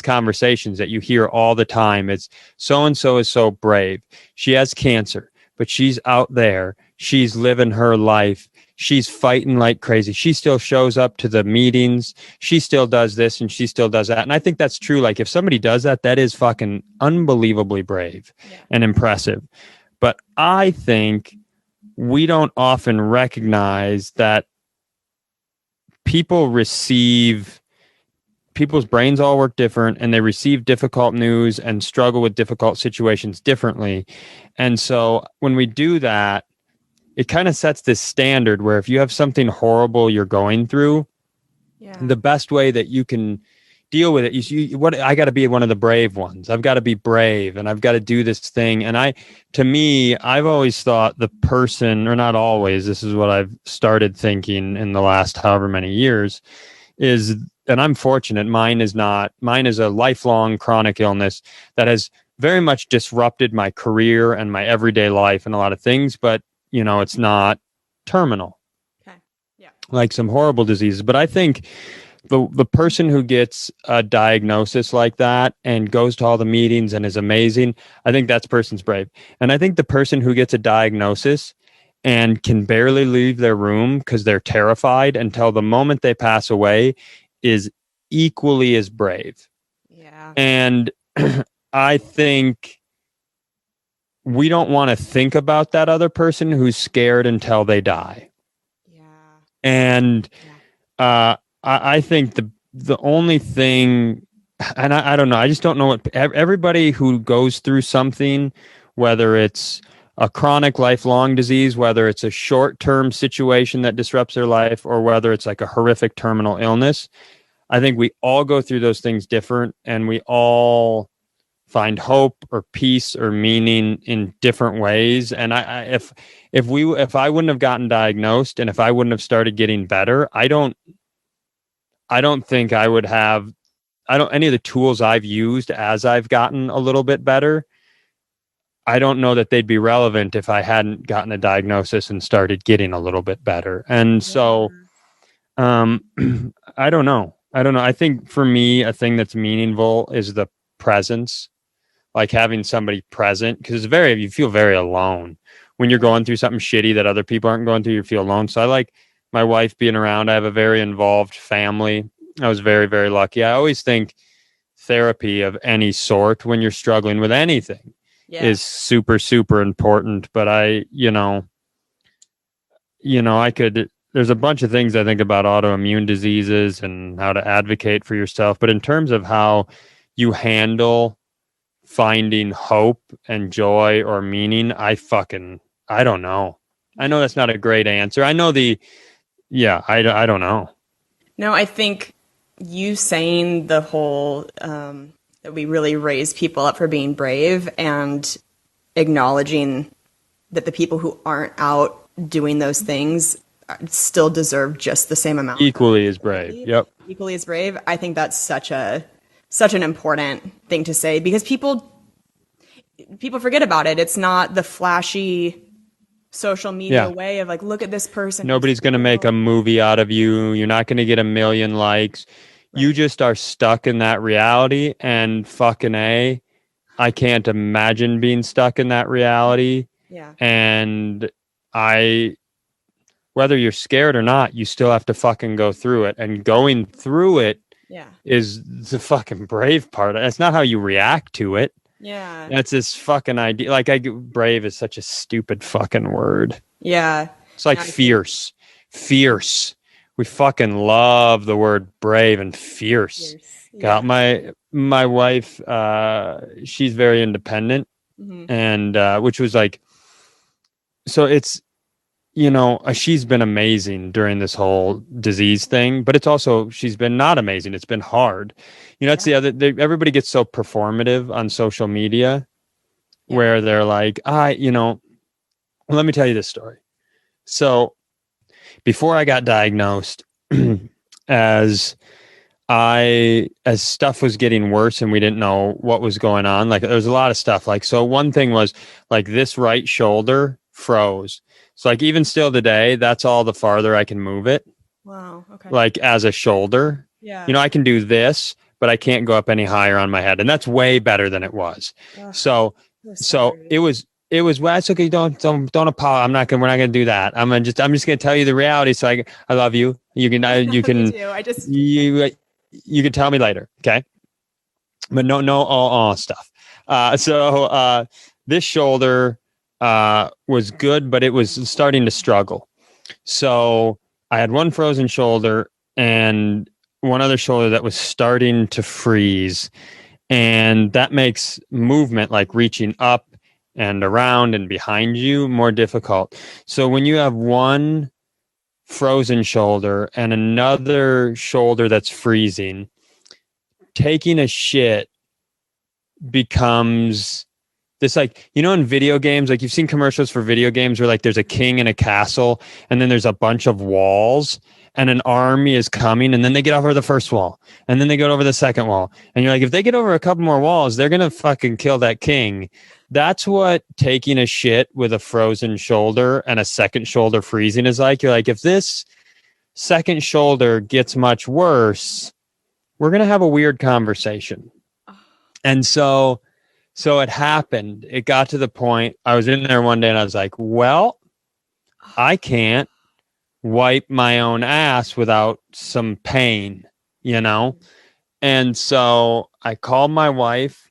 conversations that you hear all the time, it's so and so is so brave. She has cancer, but she's out there. She's living her life. She's fighting like crazy. She still shows up to the meetings. She still does this and she still does that. And I think that's true. Like if somebody does that, that is fucking unbelievably brave and impressive. But I think we don't often recognize that people's brains all work different and they receive difficult news and struggle with difficult situations differently. And so when we do that, it kind of sets this standard where if you have something horrible you're going through, the best way that you can deal with it, I got to be one of the brave ones. I've got to be brave and I've got to do this thing. And I've always thought the person, or not always, this is what I've started thinking in the last however many years is, and I'm fortunate, mine is a lifelong chronic illness that has very much disrupted my career and my everyday life and a lot of things, but it's not terminal. Okay. Yeah. Like some horrible diseases. But I think the person who gets a diagnosis like that and goes to all the meetings and is amazing, I think that person's brave. And I think the person who gets a diagnosis and can barely leave their room because they're terrified until the moment they pass away is equally as brave. Yeah. And I think we don't want to think about that other person who's scared until they die. Yeah. And I think the only thing, and I don't know, I just don't know what everybody who goes through something, whether it's a chronic lifelong disease, whether it's a short-term situation that disrupts their life, or whether it's like a horrific terminal illness, I think we all go through those things different, and we all find hope or peace or meaning in different ways. And if I wouldn't have gotten diagnosed and if I wouldn't have started getting better, I don't think I would have, any of the tools I've used as I've gotten a little bit better, I don't know that they'd be relevant if I hadn't gotten a diagnosis and started getting a little bit better. And so, I don't know. I think for me, a thing that's meaningful is the presence, like having somebody present, because you feel very alone when you're going through something shitty that other people aren't going through. You feel alone. So I like my wife being around. I have a very involved family. I was very, very lucky. I always think therapy of any sort when you're struggling with anything is super, super important. But I could there's a bunch of things I think about autoimmune diseases and how to advocate for yourself. But in terms of how you handle finding hope and joy or meaning, I don't know. I know that's not a great answer. I know I don't know. No, I think you saying the whole that we really raise people up for being brave and acknowledging that the people who aren't out doing those things still deserve just the same amount. Equally as brave. Yep. Equally as brave. I think that's such an important thing to say because people forget about it. It's not the flashy social media way of like, look at this person. Nobody's going to make a movie out of you. You're not going to get 1 million likes. Right. You just are stuck in that reality, and fucking I can't imagine being stuck in that reality. Yeah. And whether you're scared or not, you still have to fucking go through it. And going through it is the fucking brave part. It's not how you react to it. Yeah. That's this fucking idea. Like, brave is such a stupid fucking word. Yeah. It's like fierce. Fierce. We fucking love the word brave and fierce. Yeah. God, my wife, she's very independent. Mm-hmm. And which was like, so it's, she's been amazing during this whole disease thing, but it's also, she's been not amazing. It's been hard. That's the other, everybody gets so performative on social media where they're like, let me tell you this story. So before I got diagnosed, as stuff was getting worse and we didn't know what was going on, like there was a lot of stuff. Like, so one thing was like this right shoulder froze. So like even still today, that's all the farther I can move it. Wow. Okay. Like as a shoulder. Yeah. I can do this, but I can't go up any higher on my head. And that's way better than it was. So it was, well, it's okay. Don't apologize. We're not going to do that. I'm just going to tell you the reality. So I love you. You can, you can tell me later. Okay. But no stuff. So this shoulder, was good, but it was starting to struggle. So I had one frozen shoulder and one other shoulder that was starting to freeze. And that makes movement, like reaching up and around and behind you, more difficult. So when you have one frozen shoulder and another shoulder that's freezing, taking a shit becomes this, like, in video games, like you've seen commercials for video games where like there's a king in a castle and then there's a bunch of walls and an army is coming and then they get over the first wall and then they go over the second wall. And you're like, if they get over a couple more walls, they're going to fucking kill that king. That's what taking a shit with a frozen shoulder and a second shoulder freezing is like. You're like, if this second shoulder gets much worse, we're going to have a weird conversation. And so it happened. It got to the point, I was in there one day and I was like, well, I can't wipe my own ass without some pain, And so I called my wife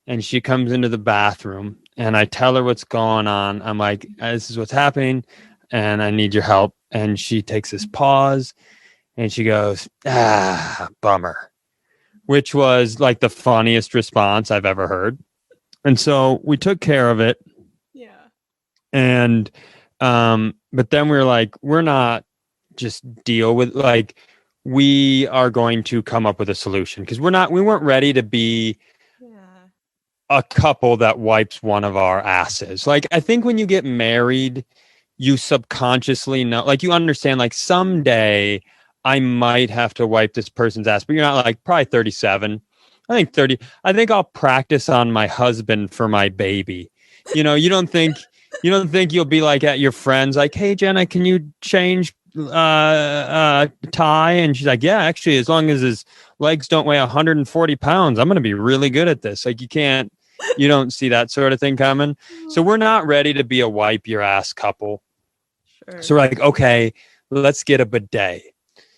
and she comes into the bathroom and I tell her what's going on. I'm like, this is what's happening and I need your help. And she takes this pause and she goes, bummer, which was like the funniest response I've ever heard. And so we took care of it. Yeah. And, but then we were like, we're not just deal with, like, we are going to come up with a solution because we weren't ready to be a couple that wipes one of our asses. Like, I think when you get married, you subconsciously know, like, you understand, like, someday I might have to wipe this person's ass, but you're not like probably 37. I think 30. I think I'll practice on my husband for my baby. You don't think you'll be like at your friends, like, hey, Jenna, can you change tie? And she's like, yeah, actually, as long as his legs don't weigh 140 pounds, I'm going to be really good at this. Like, you don't see that sort of thing coming. So we're not ready to be a wipe your ass couple. Sure. So we're like, okay, let's get a bidet.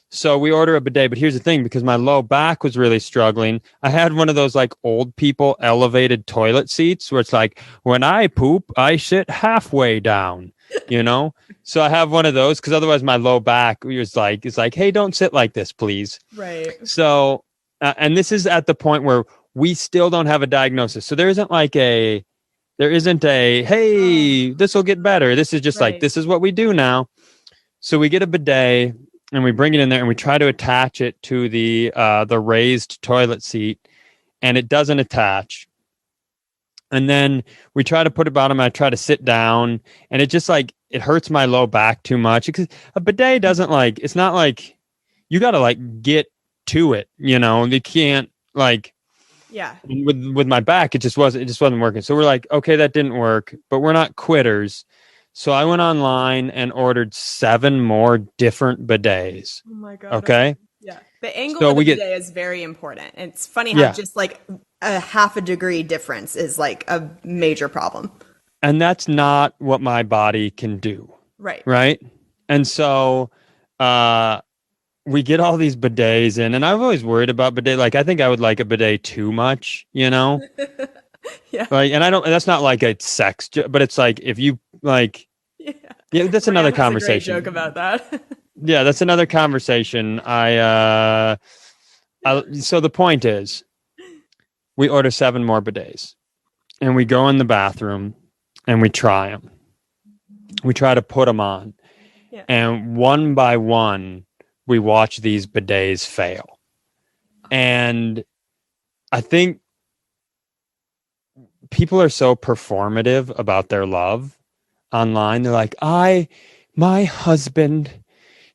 So we order a bidet, but here's the thing, because my low back was really struggling. I had one of those like old people elevated toilet seats where it's like, when I poop, I sit halfway down. you know? So I have one of those because otherwise my low back is like, hey, don't sit like this, please. Right. So, and this is at the point where we still don't have a diagnosis. So there isn't a, hey, this will get better. This is just like, Right. this is what we do now. So we get a bidet and we bring it in there and we try to attach it to the raised toilet seat, and it doesn't attach. And then we try to put it bottom. I try to sit down, and it just like it hurts my low back too much because a bidet doesn't like. It's not like you got to like get to it. You know, you can't like. Yeah. With my back, it just wasn't working. So we're like, okay, that didn't work, but we're not quitters. So I went online and ordered 7 more different bidets. Oh my God. Okay. Yeah. The angle So of the we get bidet is very important. It's funny how yeah. just like a half a degree difference is like a major problem. And that's not what my body can do. Right. Right. And so we get all these bidets in, and I've always worried about bidet. Like, I think I would like a bidet too much, you know? Yeah. Like, and that's not like a sex, but it's like, if you like, yeah, that's another conversation. A great joke about that. Yeah, that's another conversation. So the point is, we order 7 more bidets, and we go in the bathroom, and we try them. We try to put them on, and one by one, we watch these bidets fail. And I think people are so performative about their love online. They're like, my husband,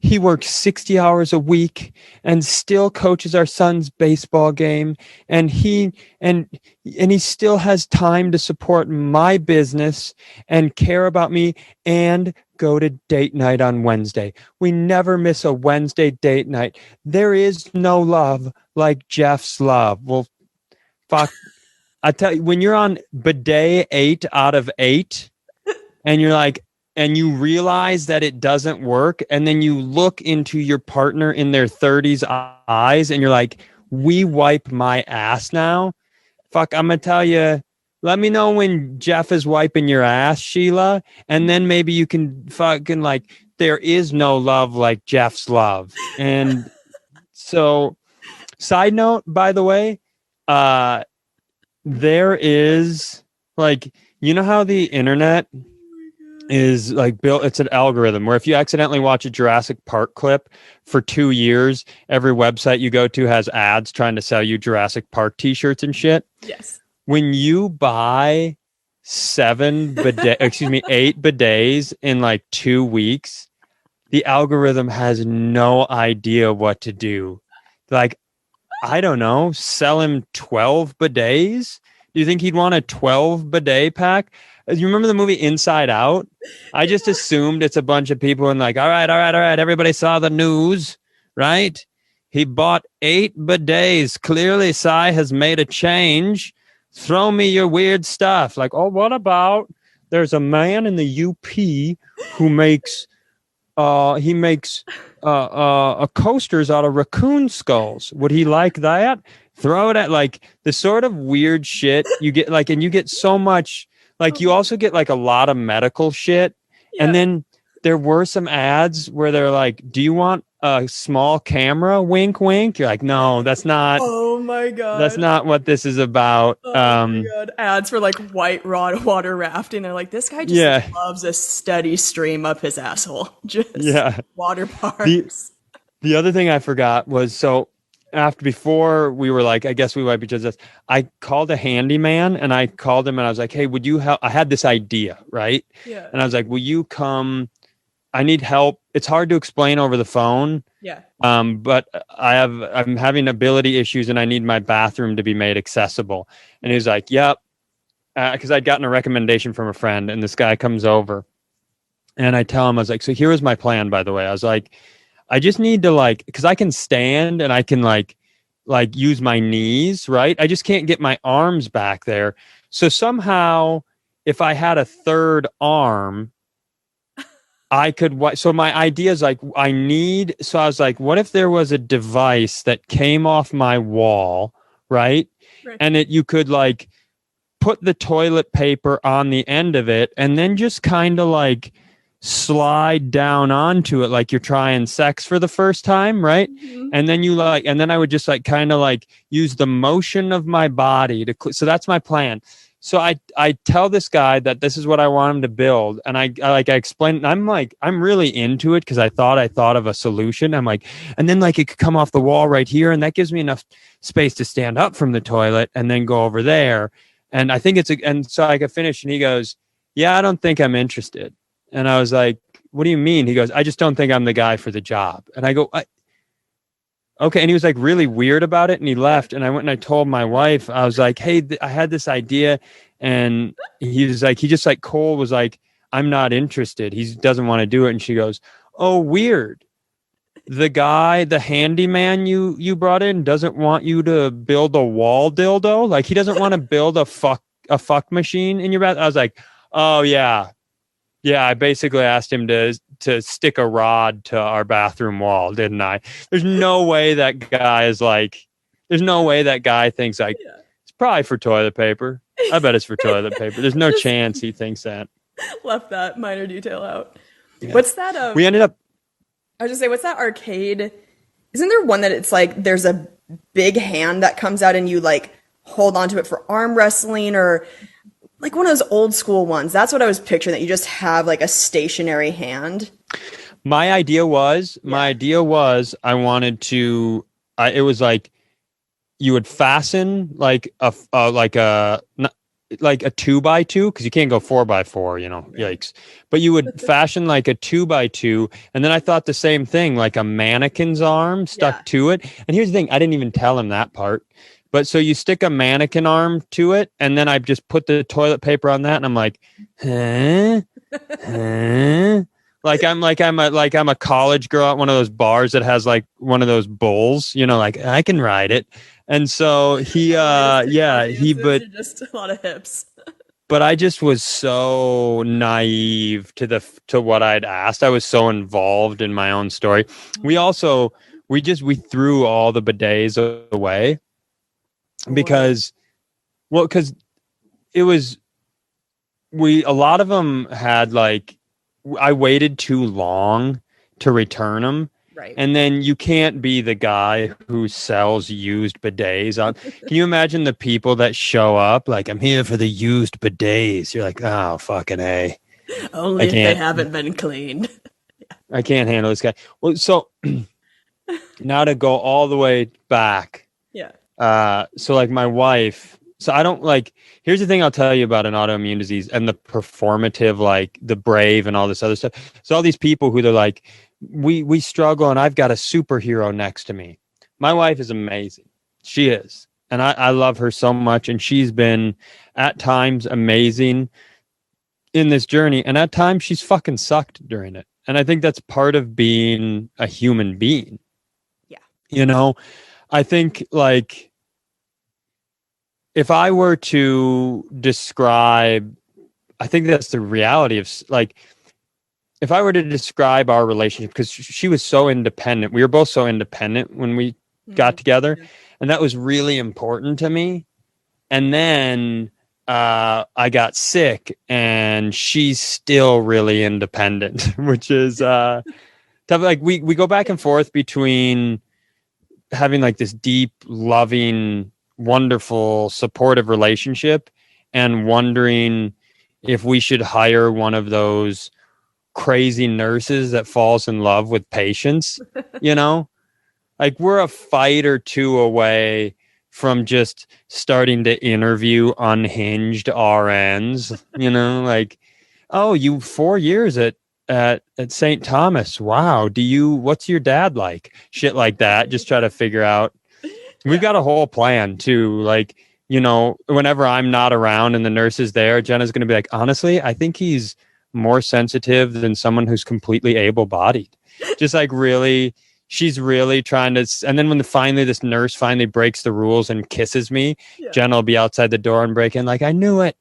he works 60 hours a week and still coaches our son's baseball game. And he still has time to support my business and care about me and go to date night on Wednesday. We never miss a Wednesday date night. There is no love like Jeff's love. Well, fuck. I tell you, when you're on bidet 8 out of 8 and you're like, and you realize that it doesn't work, and then you look into your partner in their 30s eyes and you're like, we wipe my ass now. Fuck, I'm going to tell you, let me know when Jeff is wiping your ass, Sheila, and then maybe you can fucking like, there is no love like Jeff's love. And so, side note, by the way, there is like, you know how the internet is like built, it's an algorithm where if you accidentally watch a Jurassic Park clip for 2 years, every website you go to has ads trying to sell you Jurassic Park t-shirts and shit. Yes. When you buy 8 bidets in like 2 weeks, the algorithm has no idea what to do. Like, I don't know, sell him 12 bidets? Do you think he'd want a 12 bidet pack? You remember the movie Inside Out? I just assumed it's a bunch of people and like, all right. Everybody saw the news, right? He bought 8 bidets. Clearly, Cy has made a change. Throw me your weird stuff. Like, oh, what about there's a man in the UP who makes coasters out of raccoon skulls. Would he like that? Throw it at like the sort of weird shit you get, like, and you get so much, like, you also get like a lot of medical shit. Yeah. And then there were some ads where they're like, do you want a small camera? Wink, wink. You're like, no, that's not. Oh my God. That's not what this is about. Oh my God. Ads for like white water rafting. They're like, this guy just loves a steady stream up his asshole. Just water parks. The other thing I forgot was, so before we were like, I guess we wipe each other's ass, I called a handyman and I called him and I was like, hey, would you help? I had this idea, right? Yeah. And I was like, will you come? I need help. It's hard to explain over the phone. Yeah. But I'm having ability issues and I need my bathroom to be made accessible. And he was like, yep. Because I'd gotten a recommendation from a friend, and this guy comes over and I tell him, I was like, so here was my plan, by the way. I was like, I just need to like, because I can stand and I can like use my knees, right? I just can't get my arms back there. So somehow, if I had a third arm, I could. So my idea is like, so I was like, what if there was a device that came off my wall, right? And you could like put the toilet paper on the end of it and then just kind of like slide down onto it like you're trying sex for the first time, right? Mhm. And then and then I would just like kind of like use the motion of my body to so that's my plan. So I tell this guy that this is what I want him to build, and I explain. I'm really into it because I thought of a solution. I'm like, and then like it could come off the wall right here, and that gives me enough space to stand up from the toilet and then go over there. And I think and so I could finish, and he goes, "Yeah, I don't think I'm interested." And I was like, "What do you mean?" He goes, "I just don't think I'm the guy for the job." And I go, okay. And he was like really weird about it. And he left. And I went and I told my wife, I was like, hey, I had this idea. And he was like, Cole was like, I'm not interested. He doesn't want to do it. And she goes, oh, weird. The guy, the handyman you brought in doesn't want you to build a wall dildo. Like he doesn't want to build a fuck machine in your bath. I was like, oh yeah. Yeah, I basically asked him to stick a rod to our bathroom wall, didn't I? There's no way that guy is like, there's no way that guy thinks like, it's probably for toilet paper. I bet it's for toilet paper. There's no chance he thinks that. Left that minor detail out. Yeah. What's that? We ended up. I was just say, what's that arcade? Isn't there one that it's like there's a big hand that comes out and you like hold onto it for arm wrestling or like one of those old school ones? That's what I was picturing, that you just have like a stationary hand. My idea was I wanted to. It was like you would fasten like a 2x2 because you can't go 4x4, yikes. But you would fashion like a 2x2, and then I thought the same thing, like a mannequin's arm stuck to it. And here's the thing, I didn't even tell him that part. But so you stick a mannequin arm to it, and then I just put the toilet paper on that, and I'm like, huh? Like I'm a college girl at one of those bars that has like one of those bowls, like I can ride it. And so but just a lot of hips. But I just was so naive to what I'd asked. I was so involved in my own story. We threw all the bidets away because it was, a lot of them had like, I waited too long to return them. Right. And then you can't be the guy who sells used bidets. Can you imagine the people that show up like, I'm here for the used bidets? You're like, oh, fucking A. Only if they haven't been cleaned. I can't handle this guy. Well, so now to go all the way back. Yeah. So like my wife, so I don't like, here's the thing I'll tell you about an autoimmune disease and the performative, like the brave and all this other stuff. So all these people who they're like, we struggle and I've got a superhero next to me. My wife is amazing. She is. And I love her so much. And she's been at times amazing in this journey. And at times she's fucking sucked during it. And I think that's part of being a human being. Yeah. I think like if I were to describe, I think that's the reality of like, if I were to describe our relationship, because she was so independent, we were both so independent when we got together, and that was really important to me. And then I got sick, and she's still really independent, which is tough. Like we go back and forth between having like this deep, loving, wonderful, supportive relationship, and wondering if we should hire one of those crazy nurses that falls in love with patients, like we're a fight or two away from just starting to interview unhinged RNs, like, oh, you 4 years at St. Thomas. Wow. What's your dad like? Shit like that. Just try to figure out. We've got a whole plan too. Like, whenever I'm not around and the nurse is there, Jenna's going to be like, honestly, I think he's more sensitive than someone who's completely able-bodied. Just like really, she's really trying to. And then when this nurse finally breaks the rules and kisses me, Jenna will be outside the door and break in like, I knew it.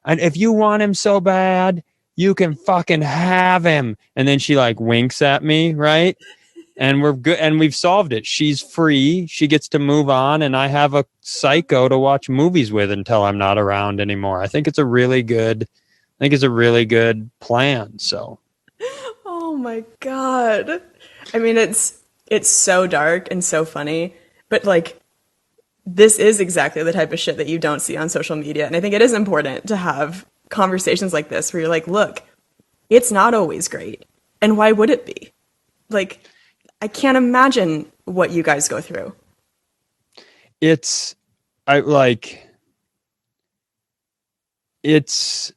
And if you want him so bad, you can fucking have him. And then she like winks at me, right? And we're good. And we've solved it. She's free. She gets to move on. And I have a psycho to watch movies with until I'm not around anymore. I think it's a really good plan. So my God. I mean, it's so dark and so funny, but like this is exactly the type of shit that you don't see on social media. And I think it is important to have conversations like this where you're like, look, it's not always great. And why would it be? Like, I can't imagine what you guys go through. It's, I like, it's,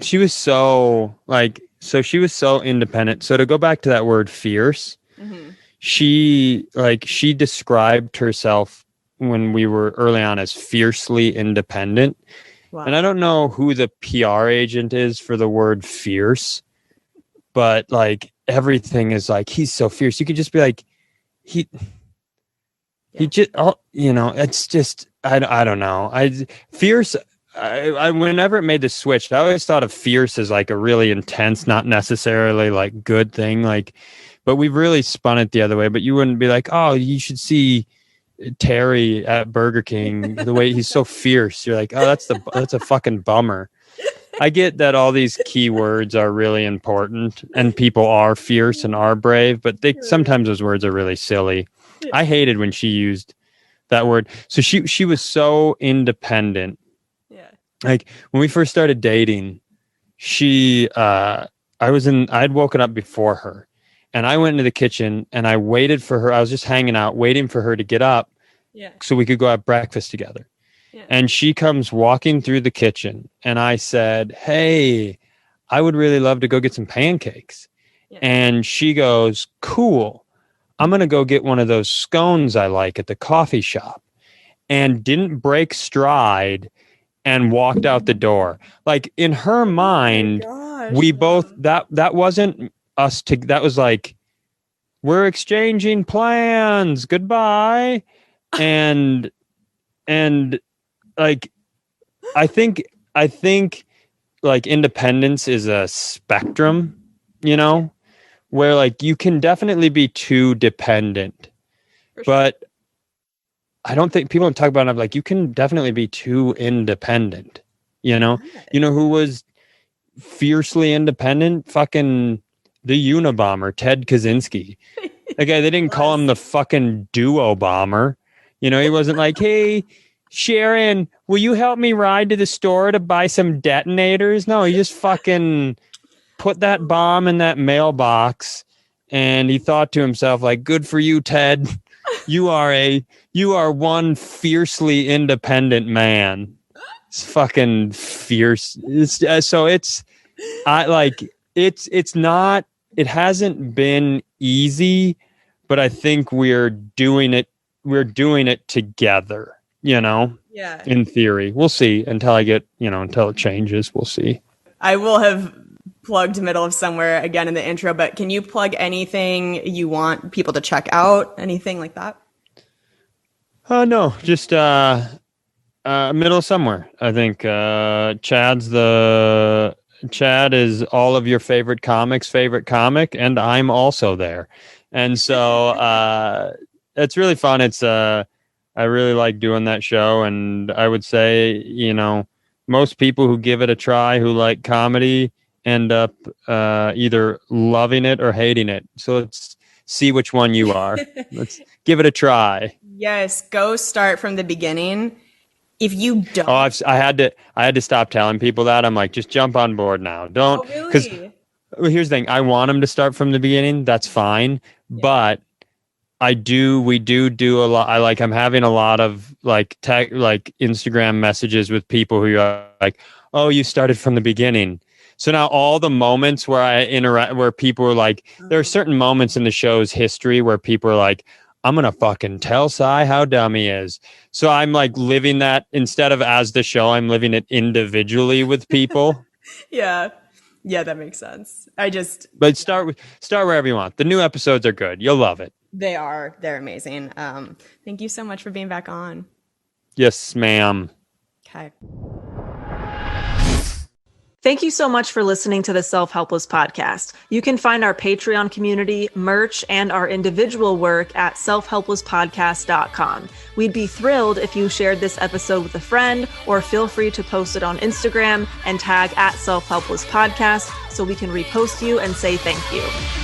she was so, like, so she was so independent. So to go back to that word fierce, she described herself when we were early on as fiercely independent. Wow. And I don't know who the PR agent is for the word fierce, but like everything is like, he's so fierce. You could just be like, he just, it's just, I don't know. Fierce. I whenever it made the switch, I always thought of fierce as like a really intense, not necessarily like good thing. Like, but we've really spun it the other way. But you wouldn't be like, oh, you should see Terry at Burger King, the way he's so fierce. You're like, oh, that's a fucking bummer. I get that all these keywords are really important and people are fierce and are brave, but sometimes those words are really silly. I hated when she used that word. So she was so independent. Yeah. Like when we first started dating, I'd woken up before her and I went into the kitchen and I waited for her. I was just hanging out, waiting for her to get up so we could go have breakfast together. Yeah. And she comes walking through the kitchen and I said, hey, I would really love to go get some pancakes. Yeah. And she goes, cool. I'm going to go get one of those scones I like at the coffee shop, and didn't break stride and walked out the door. Like in her mind, we both, that wasn't us that was like, we're exchanging plans. Goodbye. And like, I think like independence is a spectrum, where like you can definitely be too dependent, but I don't think people don't talk about it. I'm like, you can definitely be too independent, you know who was fiercely independent? Fucking the Unabomber, Ted Kaczynski. Okay, they didn't call him the fucking duo bomber. He wasn't like, hey, Sharon, will you help me ride to the store to buy some detonators? No, he just fucking put that bomb in that mailbox, and he thought to himself, like, good for you, Ted. You are one fiercely independent man. It's fucking fierce. It hasn't been easy, but I think we're doing it together, Yeah. In theory. We'll see until until it changes. We'll see. I will have plugged middle of somewhere again in the intro, but can you plug anything you want people to check out? Anything like that? No, just middle somewhere. I think Chad is all of your favorite comics' favorite comic, and I'm also there. And so it's really fun. I really like doing that show, and I would say, most people who give it a try, who like comedy, end up either loving it or hating it. So let's see which one you are. Let's give it a try. Yes, go start from the beginning. If you don't, I had to stop telling people that. I'm like, just jump on board now. Don't, because here's the thing. I want them to start from the beginning. That's fine, but we do a lot. I'm having a lot of like Instagram messages with people who are like, oh, you started from the beginning. So now all the moments where I interact, where people are like, there are certain moments in the show's history where people are like, I'm going to fucking tell Cy how dumb he is. So I'm like living that instead of as the show, I'm living it individually with people. Yeah, that makes sense. But start wherever you want. The new episodes are good. You'll love it. They're amazing. Thank you so much for being back on. Yes, ma'am. Okay. Thank you so much for listening to the Self-Helpless podcast. You can find our Patreon community, merch, and our individual work at selfhelplesspodcast.com. We'd be thrilled if you shared this episode with a friend, or feel free to post it on Instagram and tag at Self-Helpless Podcast so we can repost you and say thank you.